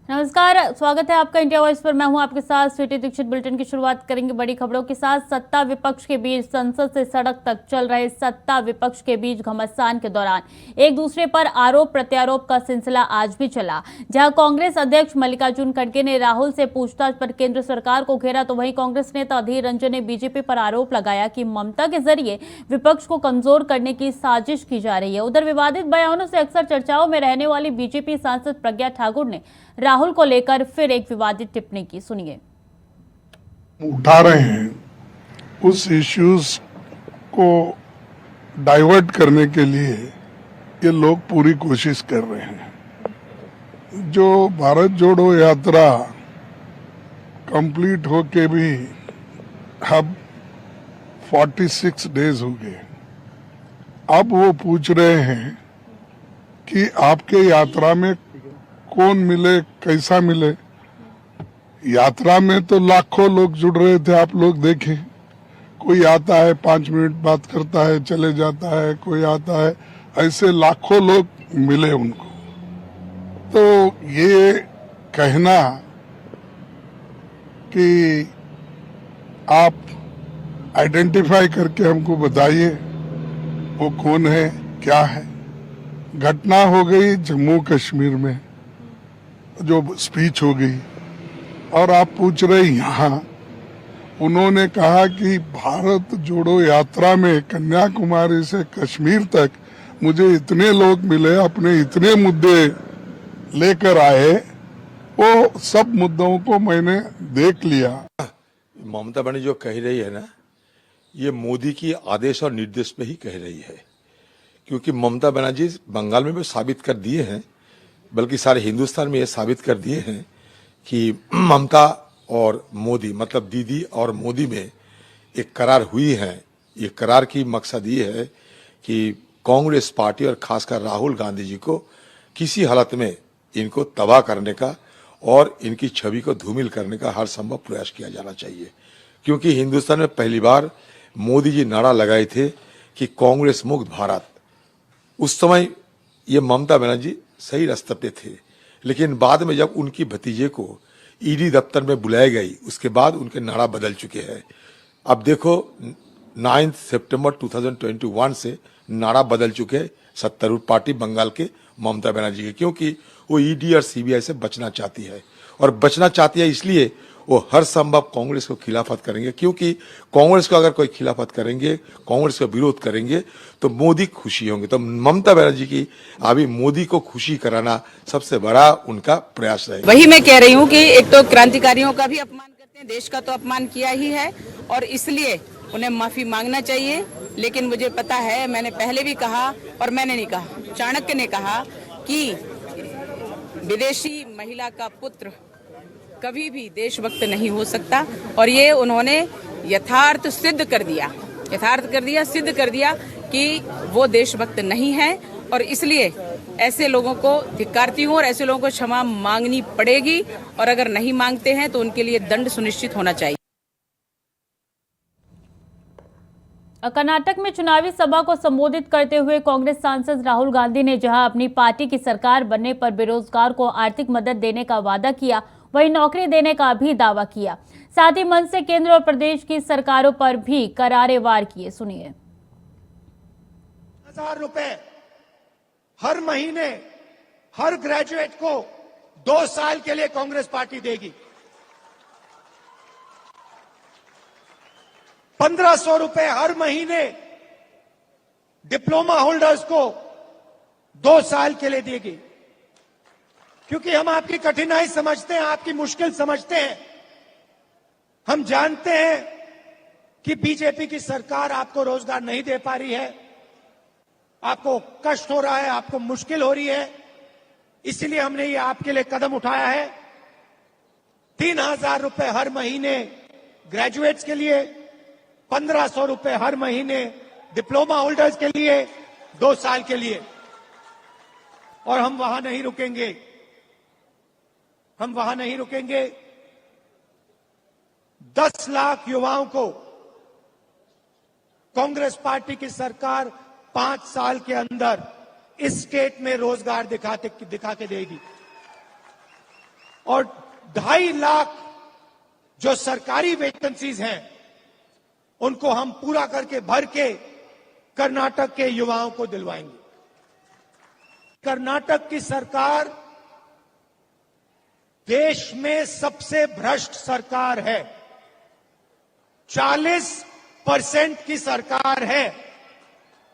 नमस्कार, स्वागत है आपका इंडिया वॉइस पर। मैं हूं आपके साथ स्वीटी दीक्षित। बुलेटिन की शुरुआत करेंगे बड़ी खबरों के साथ। सत्ता विपक्ष के बीच संसद से सड़क तक चल रहे सत्ता विपक्ष के बीच घमासान के दौरान एक दूसरे पर आरोप प्रत्यारोप का सिलसिला आज भी चला। जहां कांग्रेस अध्यक्ष मल्लिकार्जुन खड़गे ने राहुल से पूछताछ पर केंद्र सरकार को घेरा, तो वहीं कांग्रेस नेता अधीर रंजन ने बीजेपी पर आरोप लगाया कि ममता के जरिए विपक्ष को कमजोर करने की साजिश की जा रही है। उधर विवादित बयानों से अक्सर चर्चाओं में रहने वाली बीजेपी सांसद प्रज्ञा ठाकुर ने राहुल को लेकर फिर एक विवादित टिप्पणी की। सुनिए। उठा रहे हैं उस इश्यूज को डाइवर्ट करने के लिए ये लोग पूरी कोशिश कर रहे हैं। जो भारत जोड़ो यात्रा कंप्लीट होके भी अब 46 डेज हो गए। अब वो पूछ रहे हैं कि आपके यात्रा में कौन मिले, कैसा मिले। यात्रा में तो लाखों लोग जुड़ रहे थे, आप लोग देखें। कोई आता है 5 मिनट बात करता है चले जाता है, कोई आता है, ऐसे लाखों लोग मिले उनको। तो ये कहना कि आप आइडेंटिफाई करके हमको बताइए वो कौन है, क्या है। घटना हो गई जम्मू कश्मीर में, जो स्पीच हो गई, और आप पूछ रहे यहाँ उन्होंने कहा कि भारत जोड़ो यात्रा में कन्याकुमारी से कश्मीर तक मुझे इतने लोग मिले, अपने इतने मुद्दे लेकर आए, वो सब मुद्दों को मैंने देख लिया। ममता बनर्जी जो कह रही है ना, ये मोदी की आदेश और निर्देश पे ही कह रही है। क्योंकि ममता बनर्जी बंगाल में भी साबित कर दिए हैं, बल्कि सारे हिंदुस्तान में ये साबित कर दिए हैं कि ममता और मोदी, मतलब दीदी और मोदी में एक करार हुई है। ये करार की मकसद ये है कि कांग्रेस पार्टी और खासकर राहुल गांधी जी को किसी हालत में इनको तबाह करने का और इनकी छवि को धूमिल करने का हर संभव प्रयास किया जाना चाहिए। क्योंकि हिंदुस्तान में पहली बार मोदी जी नारा लगाए थे कि कांग्रेस मुक्त भारत। उस समय ये ममता बनर्जी सही रास्ते पे थे, लेकिन बाद में जब उनकी भतीजे को ईडी दफ्तर में बुलाया गई, उसके बाद उनके नारा बदल चुके हैं। अब देखो 9 सितंबर 2021 से नारा बदल चुके हैं सत्तारूढ़ पार्टी बंगाल के ममता बनर्जी के, क्योंकि वो ईडी और सीबीआई से बचना चाहती है। और बचना चाहती है इसलिए वो हर संभव कांग्रेस को खिलाफत करेंगे, क्योंकि कांग्रेस को अगर कोई खिलाफत करेंगे, कांग्रेस का विरोध करेंगे तो मोदी खुशी होंगे। तो ममता बनर्जी की अभी मोदी को खुशी कराना सबसे बड़ा उनका प्रयास है। वही मैं कह रही हूँ कि एक तो क्रांतिकारियों का भी अपमान करते हैं, देश का तो अपमान किया ही है, और इसलिए उन्हें माफी मांगना चाहिए। लेकिन मुझे पता है, मैंने पहले भी कहा और मैंने नहीं कहा, चाणक्य ने कहा कि विदेशी महिला का पुत्र कभी भी देशभक्त नहीं हो सकता। और ये उन्होंने यथार्थ सिद्ध कर दिया कि वो देशभक्त नहीं है। और इसलिए ऐसे लोगों को धिक्कारती हूँ और ऐसे लोगों को क्षमा मांगनी पड़ेगी, और अगर नहीं मांगते हैं तो उनके लिए दंड सुनिश्चित होना चाहिए। कर्नाटक में चुनावी सभा को संबोधित करते हुए कांग्रेस सांसद राहुल गांधी ने जहां अपनी पार्टी की सरकार बनने पर बेरोजगार को आर्थिक मदद देने का वादा किया, वहीं नौकरी देने का भी दावा किया। साथ ही मंच से केंद्र और प्रदेश की सरकारों पर भी करारे वार किए। सुनिए। 1000 रुपए हर महीने हर ग्रेजुएट को 2 साल के लिए कांग्रेस पार्टी देगी। 1500 रुपए हर महीने डिप्लोमा होल्डर्स को 2 साल के लिए देगी। क्योंकि हम आपकी कठिनाई समझते हैं, आपकी मुश्किल समझते हैं। हम जानते हैं कि बीजेपी की सरकार आपको रोजगार नहीं दे पा रही है, आपको कष्ट हो रहा है, आपको मुश्किल हो रही है। इसलिए हमने ये आपके लिए कदम उठाया है। 3000 रुपए हर महीने ग्रेजुएट्स के लिए, 1500 रुपए हर महीने डिप्लोमा होल्डर्स के लिए, 2 साल के लिए। और हम वहां नहीं रुकेंगे, 10 लाख युवाओं को कांग्रेस पार्टी की सरकार 5 साल के अंदर इस स्टेट में रोजगार दिखा के देगी। और 2.5 लाख जो सरकारी वैकेंसीज हैं उनको हम पूरा करके भर के कर्नाटक के युवाओं को दिलवाएंगे। कर्नाटक की सरकार देश में सबसे भ्रष्ट सरकार है। 40% की सरकार है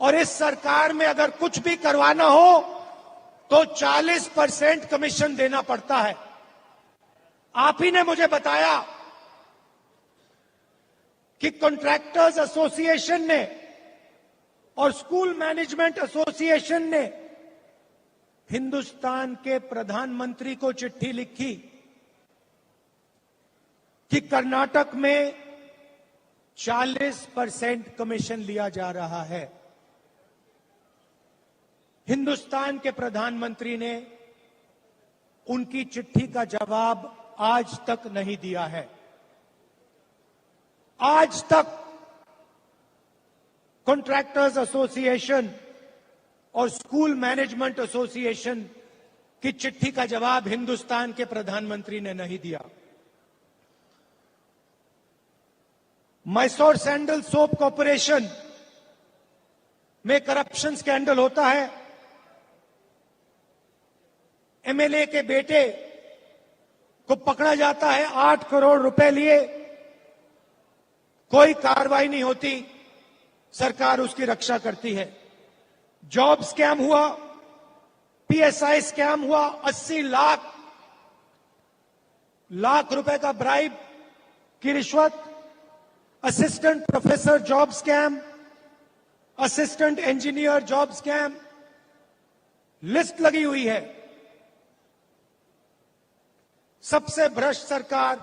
और इस सरकार में अगर कुछ भी करवाना हो तो 40% कमीशन देना पड़ता है। आप ही ने मुझे बताया कि कॉन्ट्रैक्टर्स एसोसिएशन ने और स्कूल मैनेजमेंट एसोसिएशन ने हिंदुस्तान के प्रधानमंत्री को चिट्ठी लिखी कि कर्नाटक में 40% कमीशन लिया जा रहा है। हिंदुस्तान के प्रधानमंत्री ने उनकी चिट्ठी का जवाब आज तक नहीं दिया है। आज तक कॉन्ट्रैक्टर्स एसोसिएशन और स्कूल मैनेजमेंट एसोसिएशन की चिट्ठी का जवाब हिंदुस्तान के प्रधानमंत्री ने नहीं दिया। मैसूर सैंडल सोप कॉर्पोरेशन में करप्शन स्कैंडल होता है। एमएलए के बेटे को पकड़ा जाता है, 8 करोड़ रुपए लिए, कोई कार्रवाई नहीं होती, सरकार उसकी रक्षा करती है। जॉब स्कैम हुआ, पीएसआई स्कैम हुआ, 80 लाख रुपए का ब्राइब की रिश्वत, assistant professor job scam, assistant engineer job scam, list लगी हुई है। सबसे भ्रष्ट सरकार,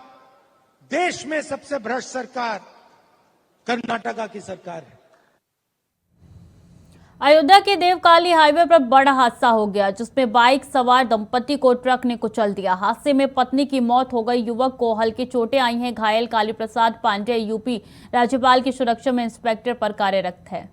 देश में सबसे भ्रष्ट सरकार कर्नाटका की सरकार है। अयोध्या के देवकाली हाईवे पर बड़ा हादसा हो गया, जिसमें बाइक सवार दंपति को ट्रक ने कुचल दिया। हादसे में पत्नी की मौत हो गई, युवक को हल्की चोटें आई हैं। घायल काली प्रसाद पांडे यूपी राज्यपाल की सुरक्षा में इंस्पेक्टर पर कार्यरत है।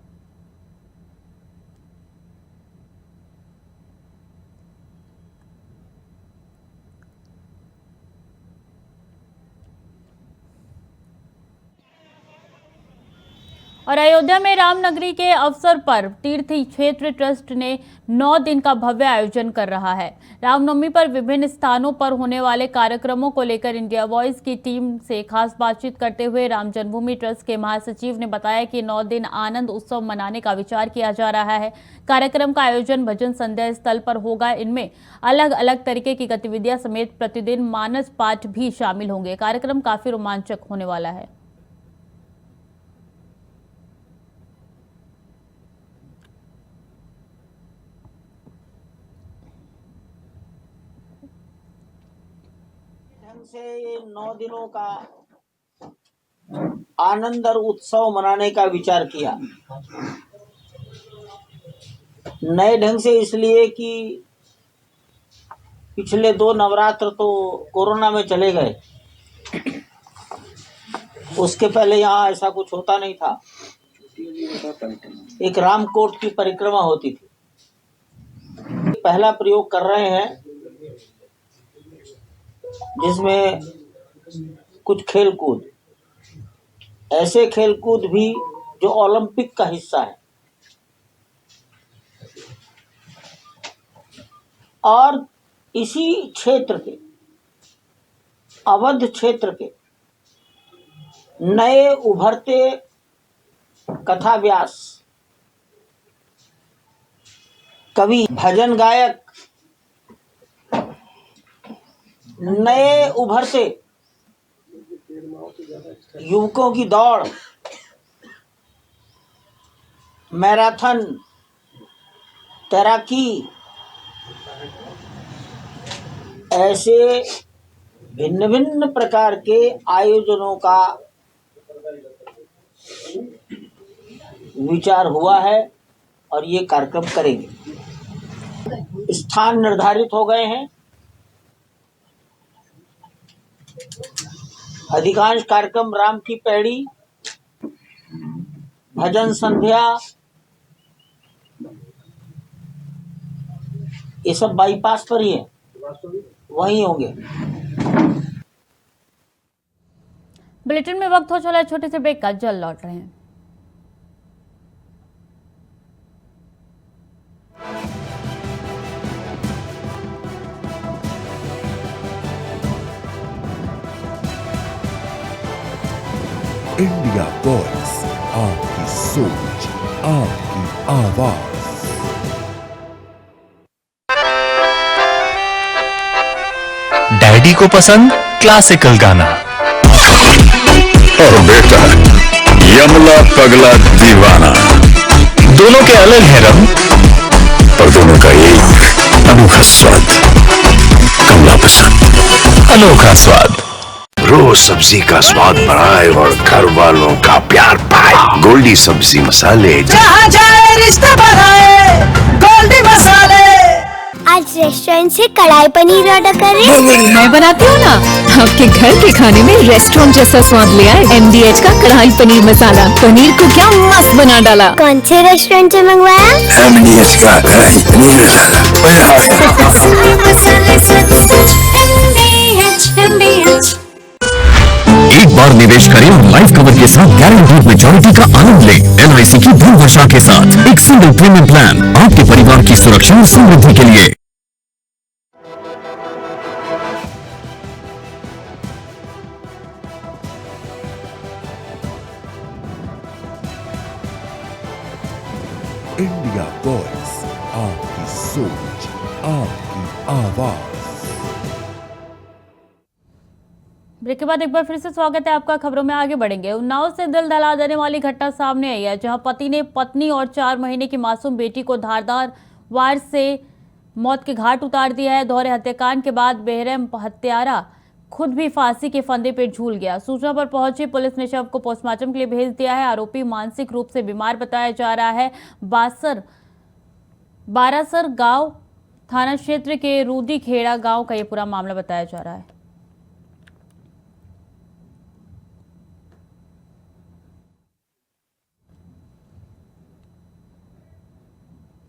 और अयोध्या में रामनगरी के अवसर पर तीर्थ क्षेत्र ट्रस्ट ने 9 दिन का भव्य आयोजन कर रहा है। रामनवमी पर विभिन्न स्थानों पर होने वाले कार्यक्रमों को लेकर इंडिया वॉइस की टीम से खास बातचीत करते हुए राम जन्मभूमि ट्रस्ट के महासचिव ने बताया कि 9 दिन आनंद उत्सव मनाने का विचार किया जा रहा है। कार्यक्रम का आयोजन भजन संध्या स्थल पर होगा। इनमें अलग अलग तरीके की गतिविधियां समेत प्रतिदिन मानस पाठ भी शामिल होंगे। कार्यक्रम काफी रोमांचक होने वाला है। से ये 9 दिनों का आनंद और उत्सव मनाने का विचार किया। नए ढंग से इसलिए कि पिछले 2 नवरात्र तो कोरोना में चले गए, उसके पहले यहाँ ऐसा कुछ होता नहीं था। एक रामकोट की परिक्रमा होती थी। पहला प्रयोग कर रहे हैं जिसमें कुछ खेलकूद, ऐसे खेलकूद भी जो ओलंपिक का हिस्सा है, और इसी क्षेत्र के अवध क्षेत्र के नए उभरते कथा व्यास, कवि, भजन गायक, नए उभरते युवकों की दौड़, मैराथन, तैराकी, ऐसे भिन्न भिन्न प्रकार के आयोजनों का विचार हुआ है और ये कार्यक्रम करेंगे। स्थान निर्धारित हो गए हैं। अधिकांश कार्यक्रम राम की पैड़ी, भजन संध्या, ये सब बाईपास पर ही है, वहीं होंगे। बुलेटिन में वक्त हो चला है छोटे से ब्रेक का, जल्द लौट रहे हैं। इंडिया वॉइस, आपकी सोच, आपकी आवाज। डैडी को पसंद क्लासिकल गाना और बेटा यमला पगला दीवाना, दोनों के अलग है रंग पर दोनों का एक अनोखा स्वाद। कमला पसंद, अनोखा स्वाद। रोज सब्जी का स्वाद बढ़ाए और घर वालों का प्यार पाए। गोल्डी सब्जी मसाले, जहाँ जाए रिश्ता बढ़ाए, गोल्डी मसाले। आज रेस्टोरेंट से कढ़ाई पनीर ऑर्डर करें। मैं बनाती हूँ ना, आपके घर के खाने में रेस्टोरेंट जैसा स्वाद ले आए। MDH का कढ़ाई पनीर मसाला, पनीर को क्या मस्त बना डाला। कौन से रेस्टोरेंट से मंगवाया? MDH का कढ़ाई पनीर मसाला। एक बार निवेश करें और लाइफ कवर के साथ गारंटीड मेजॉरिटी का आनंद लें। LIC की धन वर्षा के साथ एक सिंगल प्रीमियम प्लान, आपके परिवार की सुरक्षा और समृद्धि के लिए। इंडिया वॉइस, आपकी सोच, आपकी आवाज। ब्रेक के बाद एक बार फिर से स्वागत है आपका। खबरों में आगे बढ़ेंगे। उन्नाव से दिल दहला देने वाली घटना सामने आई है, जहां पति ने पत्नी और 4 महीने की मासूम बेटी को धारदार वार से मौत के घाट उतार दिया है। दोहरे हत्याकांड के बाद बेरहम हत्यारा खुद भी फांसी के फंदे पर झूल गया। सूचना पर पहुंची पुलिस ने शव को पोस्टमार्टम के लिए भेज दिया है। आरोपी मानसिक रूप से बीमार बताया जा रहा है। बारासर गांव थाना क्षेत्र के रूदी खेड़ा गांव का ये पूरा मामला बताया जा रहा है।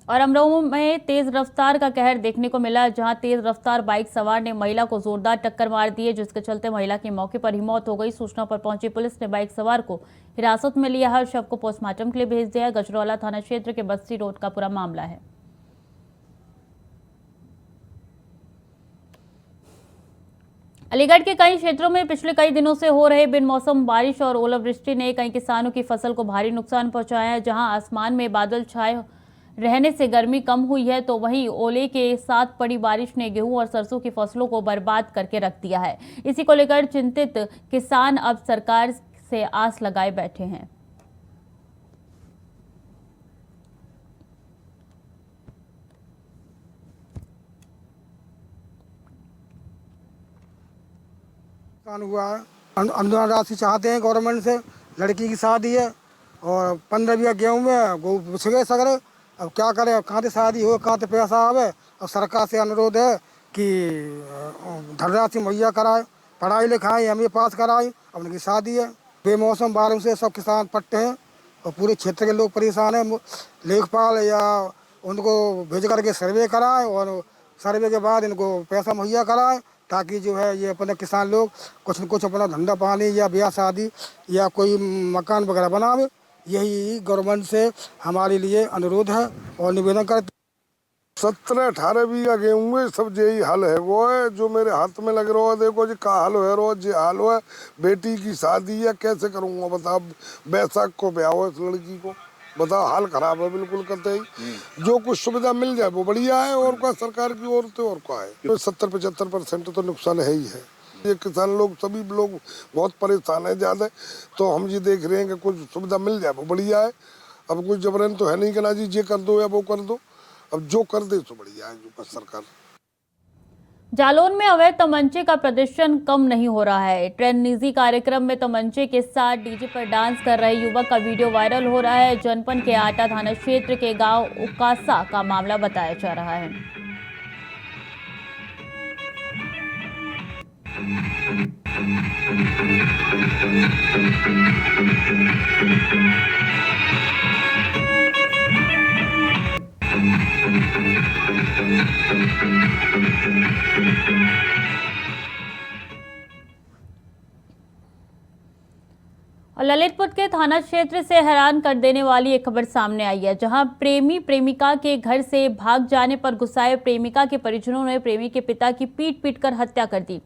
और अमरोहा में तेज रफ्तार का कहर देखने को मिला, जहां तेज रफ्तार बाइक सवार ने महिला को जोरदार टक्कर मार दी है, जिसके चलते महिला की मौके पर ही मौत हो गई। सूचना पर पहुंची पुलिस ने बाइक सवार को हिरासत में लिया है और शव को पोस्टमार्टम के लिए भेज दिया है। गजरौला थाना क्षेत्र के बस्ती रोड का पूरा मामला है। अलीगढ़ के कई क्षेत्रों में पिछले कई दिनों से हो रहे बिन मौसम बारिश और ओलावृष्टि ने कई किसानों की फसल को भारी नुकसान पहुंचाया है। जहां आसमान में बादल छाए रहने से गर्मी कम हुई है, तो वहीं ओले के साथ पड़ी बारिश ने गेहूं और सरसों की फसलों को बर्बाद करके रख दिया है। इसी को लेकर चिंतित किसान अब सरकार से आस लगाए बैठे हैं। हुआ है, अनुदान राशि चाहते हैं गवर्नमेंट से। लड़की की शादी है और 15 बीघा गेहूँ में वो बिछ गए सगरे। अब क्या करें, कहाँ से शादी हो, कहाँ से पैसा आवे। और सरकार से अनुरोध है कि धनराशि मुहैया कराए, पढ़ाई लिखाई MA पास कराए। अब उनकी शादी है, बेमौसम बारिश से सब किसान पट्टे हैं और पूरे क्षेत्र के लोग परेशान हैं। लेखपाल या उनको भेज करके सर्वे कराए और सर्वे के बाद इनको पैसा मुहैया कराए, ताकि जो है ये अपने किसान लोग कुछ न कुछ अपना धंधा पानी या ब्याह शादी या कोई मकान वगैरह बनावे। यही गवर्नमेंट से हमारे लिए अनुरोध है और निवेदन करते। 17-18 बीघा गेहूँ है, सब यही हाल है। वो है जो मेरे हाथ में लग रहा है, देखो जी का हाल है, रोज ये हाल है। बेटी की शादी है, कैसे करूँगा बताओ। बैसाख को ब्याह हो इस लड़की को, बताओ हाल खराब है बिल्कुल करते ही। जो कुछ सुविधा मिल जाए वो बढ़िया है, और क्या सरकार की ओर से और क्या है। तो 70-75% तो नुकसान है ही है। ये किसान लोग सभी लोग बहुत परेशान है ज्यादा। तो हम ये देख रहे हैं कि कुछ सुविधा मिल जाए वो बढ़िया है। अब कोई जबरन तो है नहीं कि ना जी ये कर दो या वो कर दो। अब जो कर दे तो बढ़िया है जो सरकार। जालौन में अवैध तमंचे का प्रदर्शन कम नहीं हो रहा है। ट्रेंड निजी कार्यक्रम में तमंचे के साथ डीजे पर डांस कर रहे युवक का वीडियो वायरल हो रहा है। जनपद के आटा थाना क्षेत्र के गांव उकासा का मामला बताया जा रहा है। और ललितपुर के थाना क्षेत्र से हैरान कर देने वाली एक खबर सामने आई है, जहां प्रेमी प्रेमिका के घर से भाग जाने पर गुस्साए प्रेमिका के परिजनों ने प्रेमी के पिता की पीट कर हत्या कर दी।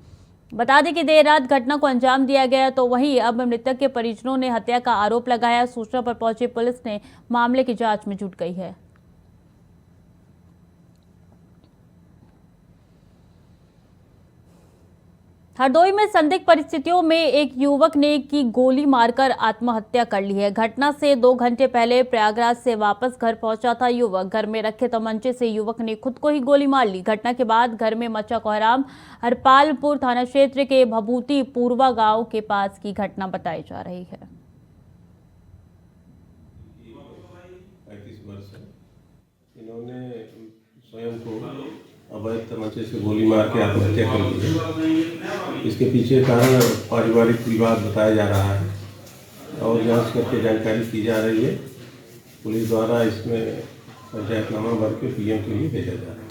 बता दें कि देर रात घटना को अंजाम दिया गया, तो वहीं अब मृतक के परिजनों ने हत्या का आरोप लगाया। सूचना पर पहुंची पुलिस ने मामले की जांच में जुट गई है। हरदोई में संदिग्ध परिस्थितियों में एक युवक ने की गोली मारकर आत्महत्या कर ली है। घटना से 2 घंटे पहले प्रयागराज से वापस घर पहुंचा था युवक। घर में रखे तमंचे से युवक ने खुद को ही गोली मार ली। घटना के बाद घर में मचा कोहराम। हरपालपुर थाना क्षेत्र के भभूति पूर्वा गांव के पास की घटना बताई जा रही है। 35 वर्ष है, इन्होंने स्वयं को अवैध तमंचे से गोली मार के आत्महत्या कर ली है। इसके पीछे कारण पारिवारिक विवाद बताया जा रहा है और जांच करके जानकारी की जा रही है। पुलिस द्वारा इसमें पंचायतनामा भर के पीएम के लिए भेजा जा रहा है।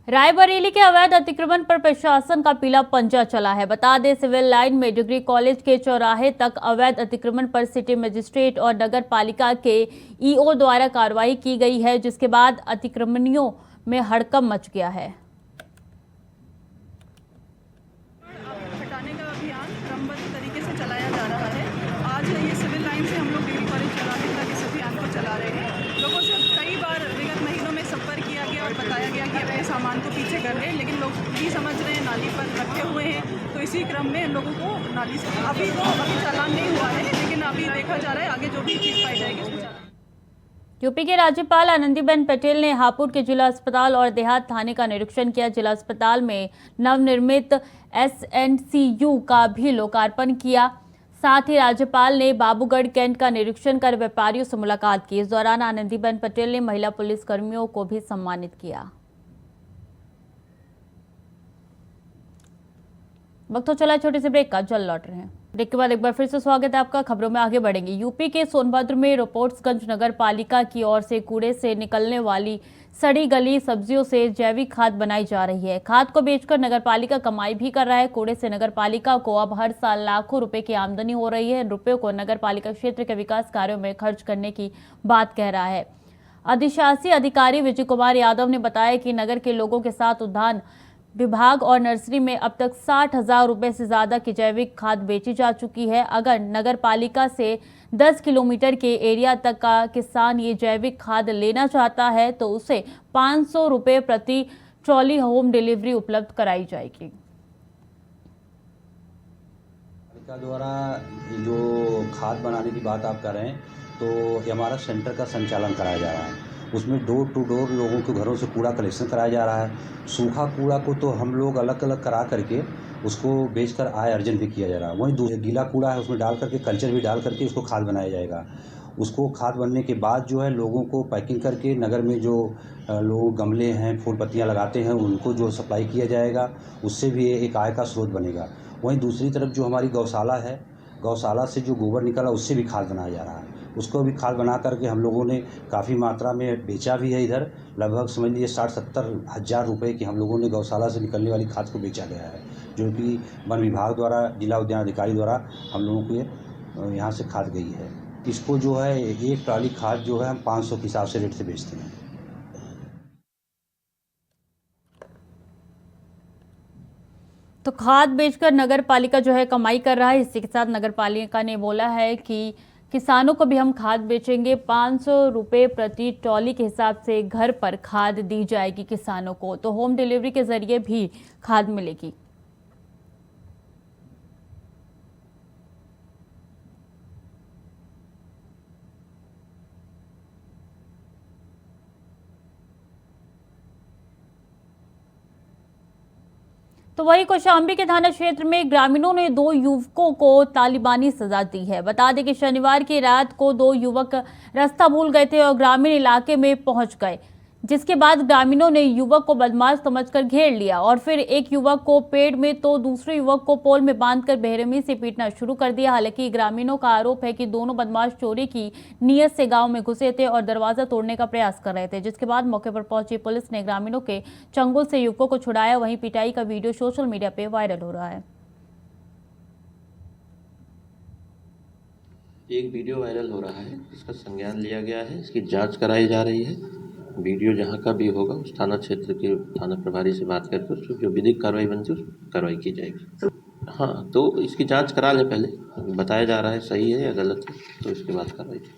रायबरेली के अवैध अतिक्रमण पर प्रशासन का पीला पंजा चला है। बता दें, सिविल लाइन में डिग्री कॉलेज के चौराहे तक अवैध अतिक्रमण पर सिटी मजिस्ट्रेट और नगर पालिका के ईओ द्वारा कार्रवाई की गई है, जिसके बाद अतिक्रमणियों में हड़कंप मच गया है। हटाने का अभियान क्रमबद्ध तरीके से चलाया जा रहा है। आज ये सिविल लाइन से हम लोग डिग्री कॉलेज चौराहे तक इस अभियान को चला रहे हैं। लोगों से कई बार विगत महीनों में संपर्क किया गया और बताया गया कि अपने सामान को पीछे कर रहे हैं, लेकिन लोग नहीं समझ रहे हैं, नाली पर रखे हुए हैं। तो इसी क्रम में लोगों को नाली से अभी चालान नहीं हुआ है, लेकिन अभी देखा जा रहा है आगे जो भी चीज़ पाई जाएगी उसमें चालान। यूपी के राज्यपाल आनंदीबेन पटेल ने हापुड़ के जिला अस्पताल और देहात थाने का निरीक्षण किया। जिला अस्पताल में नवनिर्मित SNCU का भी लोकार्पण किया। साथ ही राज्यपाल ने बाबूगढ़ कैंट का निरीक्षण कर व्यापारियों से मुलाकात की। इस दौरान आनंदीबेन पटेल ने महिला पुलिस कर्मियों को भी सम्मानित किया। वक्त तो चला छोटे से ब्रेक का, जल्द लौट रहे हैं। ब्रेक के बाद एक बार फिर से स्वागत है आपका। खबरों में आगे बढ़ेंगे। यूपी के सोनभद्र में रोपोर्ट्सगंज नगर पालिका की ओर से कूड़े से निकलने वाली सड़ी गली सब्जियों से जैविक खाद बनाई जा रही है। खाद को बेचकर नगर पालिका कमाई भी कर रहा है। कूड़े से नगर पालिका को अब हर साल लाखों रुपए की आमदनी हो रही है। इन रुपयों को नगर पालिका क्षेत्र के विकास कार्यों में खर्च करने की बात कह रहा है। अधिशासी अधिकारी विजय कुमार यादव ने बताया कि नगर के लोगों के साथ उद्यान विभाग और नर्सरी में अब तक 60,000 रुपए से ज्यादा की जैविक खाद बेची जा चुकी है। अगर नगर पालिका से 10 किलोमीटर के एरिया तक का किसान ये जैविक खाद लेना चाहता है तो उसे 500 रुपए प्रति ट्रॉली होम डिलीवरी उपलब्ध कराई जाएगी। पालिका द्वारा जो खाद बनाने की बात आप कर रहे हैं, तो ये हमारा सेंटर का संचालन कराया जा रहा है। उसमें डोर टू डोर लोगों के घरों से कूड़ा कलेक्शन कराया जा रहा है। सूखा कूड़ा को तो हम लोग अलग अलग करा करके उसको बेचकर आय अर्जन भी किया जा रहा है। वहीं गीला कूड़ा है उसमें डाल करके कल्चर भी डाल करके उसको खाद बनाया जाएगा। उसको खाद बनने के बाद जो है लोगों को पैकिंग करके नगर में जो लोग गमले हैं, फूल पत्तियाँ लगाते हैं, उनको जो सप्लाई किया जाएगा, उससे भी एक आय का स्रोत बनेगा। वहीं दूसरी तरफ जो हमारी गौशाला है, गौशाला से जो गोबर निकला उससे भी खाद बनाया जा रहा है। उसको भी खाद बना करके हम लोगों ने काफ़ी मात्रा में बेचा भी है। इधर लगभग समझ लीजिए 60-70 हज़ार रुपये की हम लोगों ने गौशाला से निकलने वाली खाद को बेचा गया है, जो कि वन विभाग द्वारा, जिला उद्यान अधिकारी द्वारा हम लोगों को यहाँ से खाद गई है। इसको जो है एक ट्राली खाद जो है हम 500 के हिसाब से रेट से बेचते हैं। तो खाद बेचकर नगर पालिका जो है कमाई कर रहा है। इसी के साथ नगर पालिका ने बोला है कि किसानों को भी हम खाद बेचेंगे। 500 रुपये प्रति ट्रॉली के हिसाब से घर पर खाद दी जाएगी किसानों को, तो होम डिलीवरी के जरिए भी खाद मिलेगी। तो वही कौशाम्बी के थाना क्षेत्र में ग्रामीणों ने 2 युवकों को तालिबानी सजा दी है। बता दें कि शनिवार की रात को 2 युवक रास्ता भूल गए थे और ग्रामीण इलाके में पहुंच गए, जिसके बाद ग्रामीणों ने युवक को बदमाश समझकर घेर लिया और फिर एक युवक को पेड़ में तो दूसरे युवक को पोल में बांधकर बेरहमी से पीटना शुरू कर दिया। हालांकि ग्रामीणों का आरोप है कि दोनों बदमाश चोरी की नीयत से गांव में घुसे थे और दरवाजा तोड़ने का प्रयास कर रहे थे, जिसके बाद मौके पर पहुंची पुलिस ने ग्रामीणों के चंगुल से युवकों को छुड़ाया। वहीं पिटाई का वीडियो सोशल मीडिया पे वायरल हो रहा है। एक वीडियो वायरल हो रहा है, इसका संज्ञान लिया गया है, इसकी जांच कराई जा रही है। वीडियो जहां का भी होगा उस थाना क्षेत्र के थाना प्रभारी से बात करके उसको जो विधिक कार्रवाई बनती है उस कार्रवाई की जाएगी। हाँ, तो इसकी जांच करा लें पहले, बताया जा रहा है सही है या गलत है, तो इसके बाद कार्रवाई की।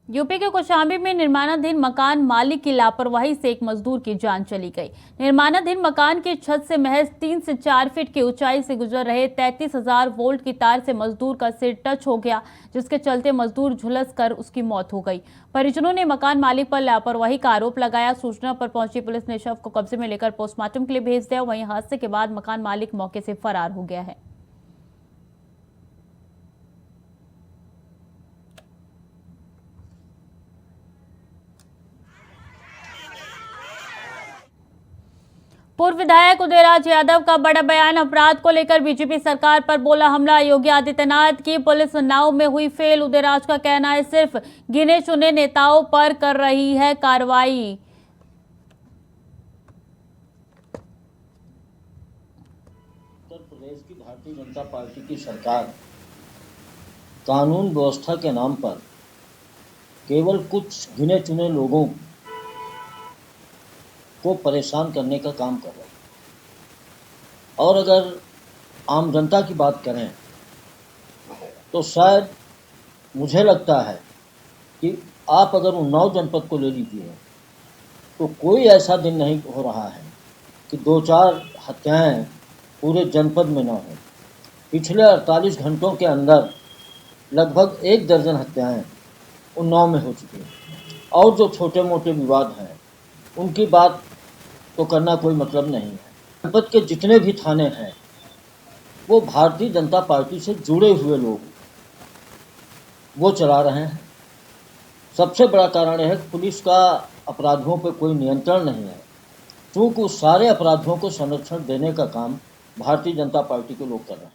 यूपी के कौशाम्बी में निर्माणाधीन मकान मालिक की लापरवाही से एक मजदूर की जान चली गई। निर्माणाधीन मकान की छत से महज 3 से 4 फीट की ऊंचाई से गुजर रहे 33,000 वोल्ट की तार से मजदूर का सिर टच हो गया, जिसके चलते मजदूर झुलस कर उसकी मौत हो गई। परिजनों ने मकान मालिक पर लापरवाही का आरोप लगाया। सूचना पर पहुंची पुलिस ने शव को कब्जे में लेकर पोस्टमार्टम के लिए भेज दिया। वहीं हादसे के बाद मकान मालिक मौके से फरार हो गया है। पूर्व विधायक उदयराज यादव का बड़ा बयान। अपराध को लेकर बीजेपी सरकार पर बोला हमला। योगी आदित्यनाथ की पुलिस उन्नाव में हुई फेल। उदयराज का कहना है सिर्फ गिने चुने नेताओं पर कर रही है कार्रवाई। उत्तर प्रदेश की भारतीय जनता पार्टी की सरकार कानून व्यवस्था के नाम पर केवल कुछ गिने चुने लोगों को परेशान करने का काम कर रहे हैं। और अगर आम जनता की बात करें तो शायद मुझे लगता है कि आप अगर उन्नाव जनपद को ले लीजिए तो कोई ऐसा दिन नहीं हो रहा है कि 2-4 हत्याएं पूरे जनपद में ना हो। पिछले 48 घंटों के अंदर लगभग 1 दर्जन हत्याएं उन्नाव में हो चुकी हैं। और जो छोटे मोटे विवाद हैं उनकी बात तो करना कोई मतलब नहीं है। जनपद के जितने भी थाने हैं वो भारतीय जनता पार्टी से जुड़े हुए लोग वो चला रहे हैं। सबसे बड़ा कारण यह है कि पुलिस का अपराधियों पर कोई नियंत्रण नहीं है, क्योंकि उस सारे अपराधियों को संरक्षण देने का काम भारतीय जनता पार्टी के लोग कर रहे हैं।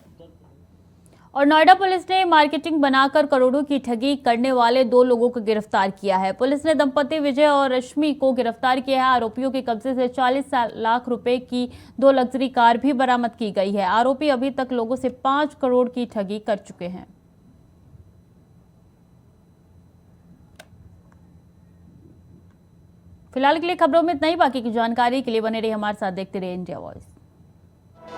और नोएडा पुलिस ने मार्केटिंग बनाकर करोड़ों की ठगी करने वाले 2 लोगों को गिरफ्तार किया है। पुलिस ने दंपति विजय और रश्मि को गिरफ्तार किया है। आरोपियों के कब्जे से 40 लाख रुपए की 2 लग्जरी कार भी बरामद की गई है। आरोपी अभी तक लोगों से 5 करोड़ की ठगी कर चुके हैं। फिलहाल के लिए खबरों में इतना ही। बाकी की जानकारी के लिए बने रहिए हमारे साथ, देखते रहिए इंडिया वॉइस।